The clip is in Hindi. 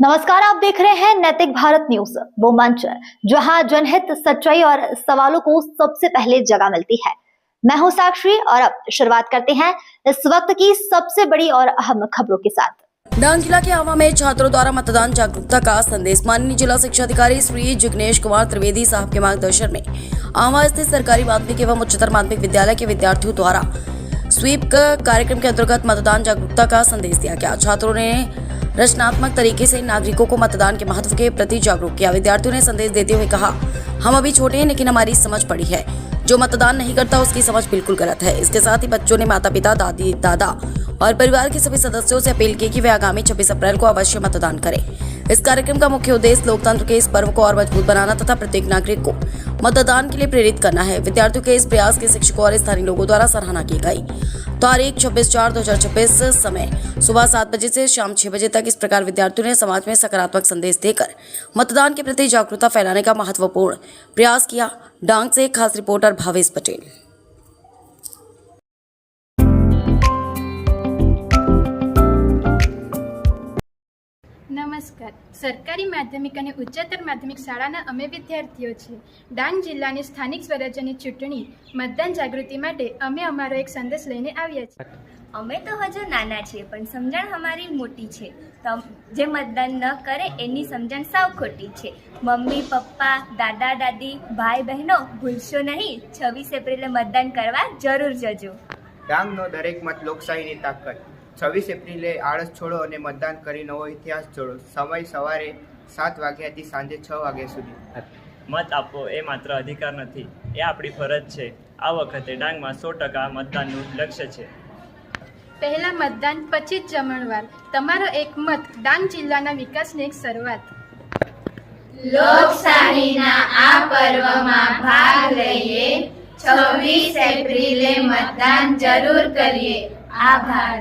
नमस्कार, आप देख रहे हैं नैतिक भारत न्यूज, वो मंच जहां जनहित, सच्चाई और सवालों को सबसे पहले जगह मिलती है। मैं हूं साक्षी और अब शुरुआत करते हैं इस वक्त की सबसे बड़ी और अहम खबरों के साथ। डांग जिला के आवा में छात्रों द्वारा मतदान जागरूकता का संदेश। माननीय जिला शिक्षा अधिकारी श्री जिग्नेश कुमार त्रिवेदी साहब के मार्गदर्शन में आवा स्थित सरकारी माध्यमिक एवं उच्चतर माध्यमिक विद्यालय के विद्यार्थियों द्वारा स्वीप कार्यक्रम के अंतर्गत मतदान जागरूकता का संदेश दिया गया। छात्रों ने रचनात्मक तरीके से नागरिकों को मतदान के महत्व के प्रति जागरूक किया। विद्यार्थियों ने संदेश देते हुए कहा, हम अभी छोटे हैं लेकिन हमारी समझ बड़ी है। जो मतदान नहीं करता उसकी समझ बिल्कुल गलत है। इसके साथ ही बच्चों ने माता पिता, दादी दादा और परिवार के सभी सदस्यों से अपील की कि वे आगामी 26 अप्रैल को अवश्य मतदान करें। इस कार्यक्रम का मुख्य उद्देश्य लोकतंत्र के इस पर्व को और मजबूत बनाना तथा प्रत्येक नागरिक को मतदान के लिए प्रेरित करना है। विद्यार्थियों के इस प्रयास के शिक्षकों और स्थानीय लोगों द्वारा सराहना की गई। तारीख 26/4/2026 समय सुबह 7 बजे से शाम 6 बजे तक इस प्रकार विद्यार्थियों ने समाज में सकारात्मक संदेश देकर मतदान के प्रति जागरूकता फैलाने का महत्वपूर्ण प्रयास किया। डांग से खास रिपोर्टर भावेश पटेल। નમસ્કાર। સરકારી માધ્યમિક અને ઉચ્ચતર માધ્યમિક શાળાના અમે વિદ્યાર્થીઓ છીએ। ડાંગ જિલ્લાની સ્થાનિક સ્વરાજ્યની ચૂંટણી મતદાન જાગૃતિ માટે અમે અમારો એક સંદેશ લઈને આવ્યા છીએ। અમે તો હજુ નાના છીએ પણ સમજણ અમારી મોટી છે। જે મતદાન ન કરે એની સમજણ સાવ ખોટી છે। મમ્મી પપ્પા, દાદા દાદી, ભાઈ બહેનો ભૂલશો નહીં, 26 એપ્રિલે મતદાન કરવા જરૂર જજો। ડાંગનો દરેક મત લોકશાહીની તાકાત। 26 એપ્રિલે આળસ છોડો અને મતદાન કરી નવો ઇતિહાસ જોડો। સમય સવારે 7 વાગ્યાથી સાંજે 6 વાગ્યા સુધી। મત આપવો એ માત્ર અધિકાર નથી, એ આપણી ફરજ છે। આ વખતે ડાંગમાં 100% મતદાનનું લક્ષ્ય છે। પહેલા મતદાન પછી જ જમણવાર। તમારો એક મત ડાંગ જિલ્લાના વિકાસની એક શરૂઆત। લોકશાહીના આ પર્વમાં ભાગ લઈએ। 26 એપ્રિલે મતદાન જરૂર કરીએ। આભાર।